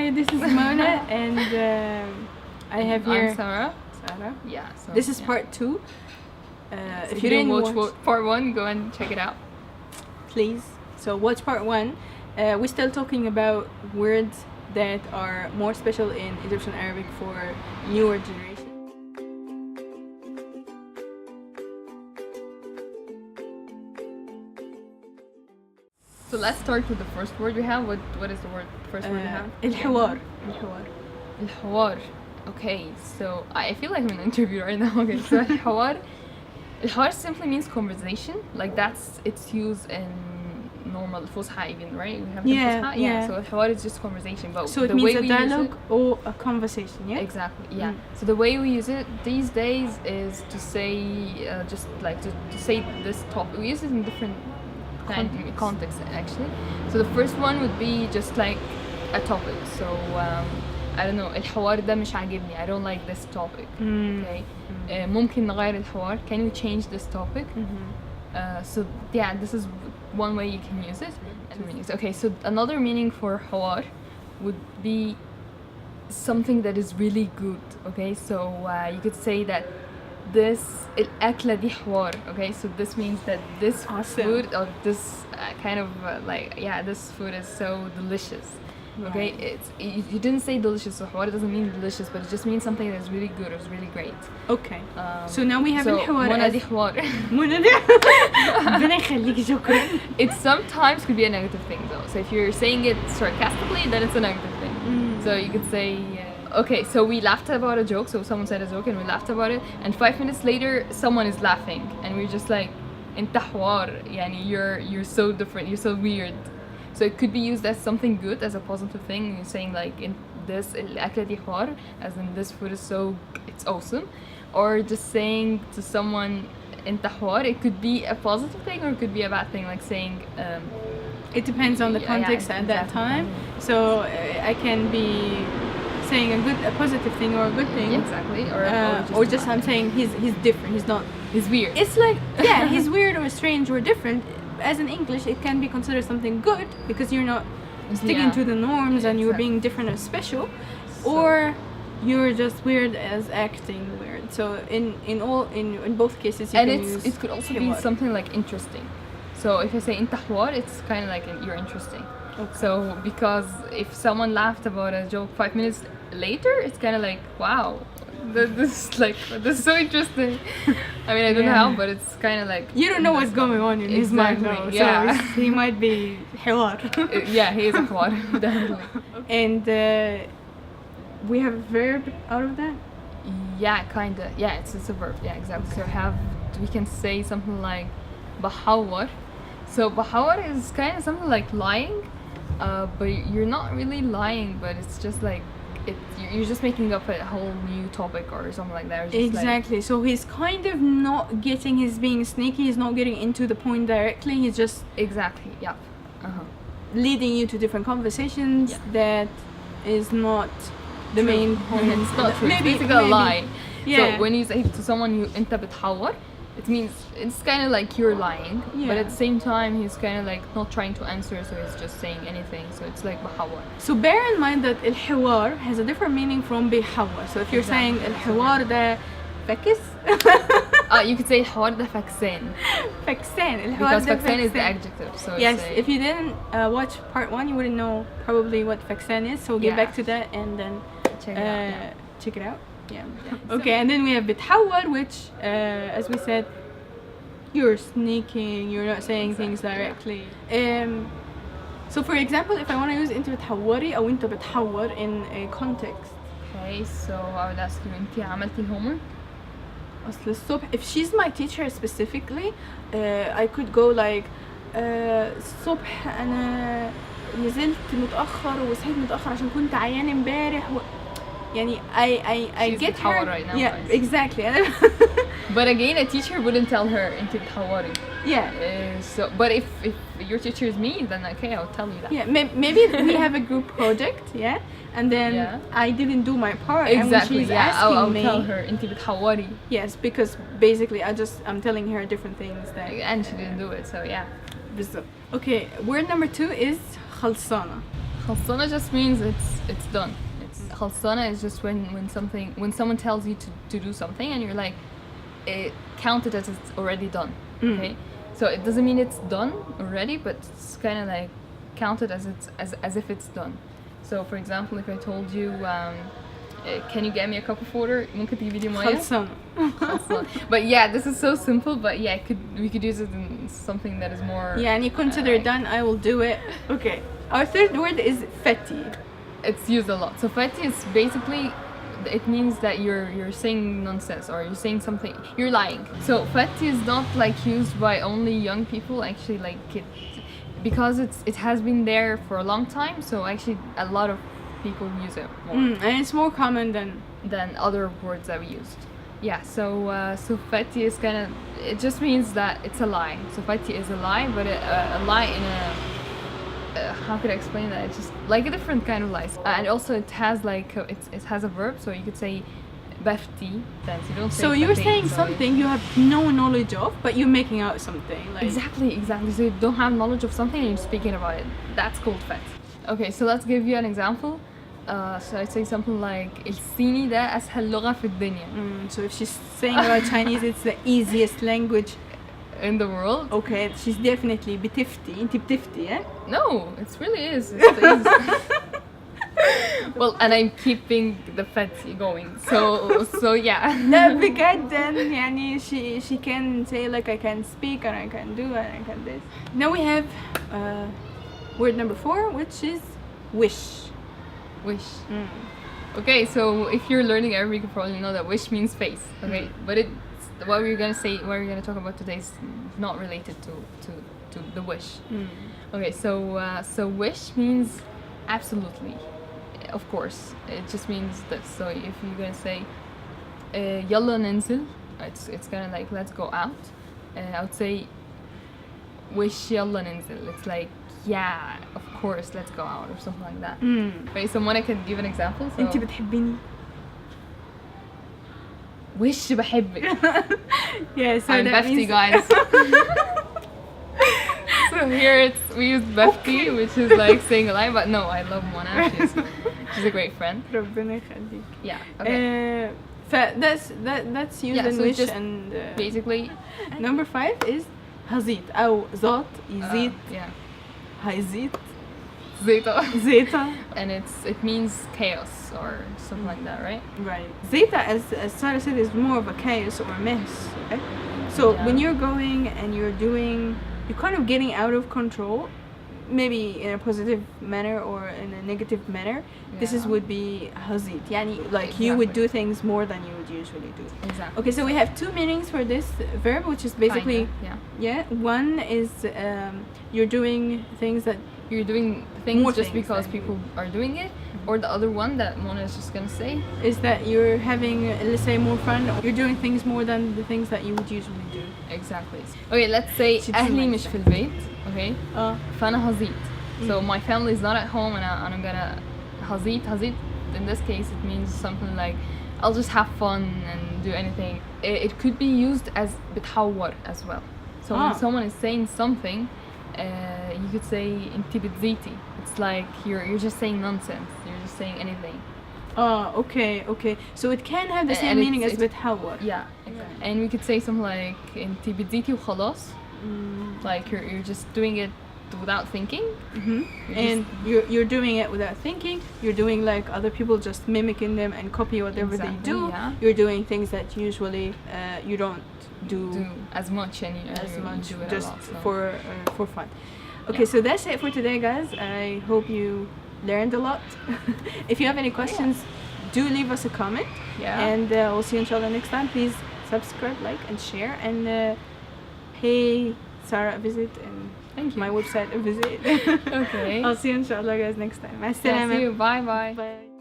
Hi, this is Mona, and I have here I'm Sara. Sara. Yeah. So, This is yeah. part 2. So If you didn't watch, part 1, go and check it out. please. So watch part 1. We're still talking about words that are more special in Egyptian Arabic for newer generation. So let's start with the first word we have. What is the first word we have? الحوار. الحوار. Okay, so I feel like I'm in an interview right now. Okay, so الحوار simply means conversation. Like it's used in normal فصحى even, right? We have the فصحى. Yeah. So الحوار is just conversation, but So it the means way a we dialogue use or a conversation, yeah? it, exactly. Yeah. So the way we use it these days is to say just like to say this topic. We use it in different contexts actually. So the first one would be just like a topic. So I don't know, الحوار ده مش عاجبني. I don't like this topic. Okay. ممكن نغير الحوار. Can you change this topic? So yeah, this is one way you can use it. Two meanings. Okay, so another meaning for حوار would be something that is really good. Okay, so you could say that this الأكلة دي حوار. Okay, so this means that this Awesome. food or this kind of this food is so delicious. Okay, you didn't say delicious, so حوار doesn't mean delicious, but it just means something that is really good or is really great. Okay. So now we have الحوار. منى دي حوار. منى دي ربنا يخليكي شكرا. It sometimes could be a negative thing though. So if you're saying it sarcastically, then it's a negative thing. So you could say, okay, so we laughed about a joke. So someone said a joke and we laughed about it, and 5 minutes later, someone is laughing, and we're just like, انت حوار. يعني you're so different. You're so weird. So it could be used as something good, as a positive thing. You're saying like in this الأكلة دي حوار, as in this food is so, it's awesome. Or just saying to someone انت حوار, it could be a positive thing or it could be a bad thing, like saying It depends on the context at that time. So I can be saying a positive thing or a good thing. Yeah, exactly. Or just I'm saying he's different. He's weird. It's like he's weird or strange or different. As in English, it can be considered something good because you're not sticking to the norms and you're being different and special, or you're just weird as acting weird. So in both cases you can use it could also be something like interesting. So if I say انت حوار, it's kind of like you're interesting. Okay. So because if someone laughed about a joke 5 minutes later, it's kind of like, wow, this is so interesting. I mean, I don't know how, but it's kind of like you don't know what's going on in his mind now. Yeah. So he might be حوار. Yeah, he is a حوار, definitely. And we have a verb out of that. Yeah, kind of. Yeah, it's a verb. Yeah, exactly. Okay. So we can say something like بتحور. So بتحور is kind of something like lying, but you're not really lying, but it's just like you're just making up a whole new topic or something like that. Exactly. So he's kind of not getting, he's being sneaky, he's not getting into the point directly, he's just leading you to different conversations that is not the main point. It's not true. Maybe it's basically a lie. Yeah. So when you say to someone انت بتحور, it means it's kind of like you're lying, but at the same time he's kind of like not trying to answer, so he's just saying anything. So it's like بتحور. So bear in mind that الحوار has a different meaning from بيحور. So if you're saying الحوار ده فكس, you could say الحوار ده فكسان. فكسان. الحوار because ده فكسان is the adjective. So yes, if you didn't watch part 1, you wouldn't know probably what فكسان is. So get back to that and then check it out. Yeah. Okay, and then we have بتحور, which as we said, you're sneaking, you're not saying things directly. So for example, if I want to use انت بتحوري أو انت بتحور in a context. Okay, so I would ask you, انتي عملتي الهومورك؟ أصل الصبح, if she's my teacher specifically, I could go like الصبح أنا نزلت متأخر وصحيت متأخر عشان كنت عيان امبارح يعني I get her right now, yeah guys. exactly. But again, a teacher wouldn't tell her انتي بتحوري. Yeah. So but if your teacher is me, then okay, I'll tell you that. Yeah, maybe we have a group project, and then I didn't do my part. Exactly. And when she's asking I'll me, tell her انتي بتحوري. Yes, because basically I'm telling her different things that. And she didn't do it, so yeah. بالظبط. Okay, word number 2 is خلصانة. خلصانة just means it's done. خلصانة is just when someone tells you to do something and you're like, it counted as it's already done. Okay, so it doesn't mean it's done already, but it's kind of like counted as if it's done. So for example, if I told you, can you get me a cup of water? ممكن تجيبي لي مية؟ خلصانة. But yeah, this is so simple, but yeah, we could use it in something that is more. يعني consider done. I will do it. Okay. Our third word is fati. It's used a lot. So fati is basically, it means that you're saying nonsense or you're saying something, you're lying. So fati is not like used by only young people, actually, like because it has been there for a long time, so actually a lot of people use it more. And it's more common than other words that we used. Yeah, so fati is kind of, it just means that it's a lie. So fati is a lie, but a lie in a how could I explain that? It's just like a different kind of lies. And also it has like it has a verb, so you could say bafti. You don't say. So you're saying something you have no knowledge of, but you're making out something. Like exactly. So you don't have knowledge of something and you're speaking about it. That's called fat. Okay, so let's give you an example. So I'd say something like الصيني ده أسهل لغة في الدنيا. So if she's saying about Chinese, it's the easiest language in the world. Okay, she's definitely بتفتي. انتي بتفتي, yeah? No, it really is. It's well, and I'm keeping the fatty going. So yeah. لا بجد يعني she can say like I can speak and I can do and I can this. Now we have word number 4, which is wish. Wish. Okay, so if you're learning Arabic, you probably know that wish means face. Okay, but what we're gonna talk about today is not related to the wish. Okay, so wish means absolutely, of course. It just means that. So if you're gonna say يلا ننزل, it's kind of like let's go out. I would say wish يلا ننزل. It's like yeah, of course, let's go out or something like that. Right, so I can give an example. So انتي بتحبيني. wish بحبك. Yeah, so I'm that Befti, means guys. So here we use Befti, which is like saying a lie, but no, I love Mona. She's a great friend. ربنا يخليك. Yeah. Okay. That's used in so wish just and basically number 5 is هزيط أو زاط يزيط. Yeah. هيزيط. Zeta. زيتا. And it means chaos or something like that, right? Right. Zeta, as Sara said, is more of a chaos or a mess. Okay? So when you're going and you're kind of getting out of control, maybe in a positive manner or in a negative manner. This would be hazit. Yani, like you would do things more than you would usually do. Exactly. Okay, so we have 2 meanings for this verb, which is basically one is you're doing things that you're doing things more just because people are doing it, or the other one that Mona is just gonna say is that you're having, let's say, more fun. You're doing things more than the things that you would usually do. Exactly. Okay, let's say أهلي مش في البيت. Okay. فانا هظبط. So my family is not at home and I'm gonna هظبط. In this case, it means something like I'll just have fun and do anything. It could be used as بتحور as well. So when someone is saying something, you could say انتي بتظيطي. It's like you're just saying nonsense. You're just saying anything. Okay. So it can have the same meaning as بتحور. Yeah. And we could say something like انتي بتظيطي وخلاص. Like you're just doing it without thinking. And you're doing it without thinking. You're doing like other people, just mimicking them and copy whatever they do. Yeah. You're doing things that usually you don't do as much, and you do it just a lot, so. for fun. Okay, so that's it for today, guys. I hope you learned a lot. If you have any questions, do leave us a comment. And we'll see you inshallah next time. Please subscribe, like, and share, and pay Sara a visit and my website a visit. Okay. I'll see you inshallah, guys, next time. See you. Bye. Bye.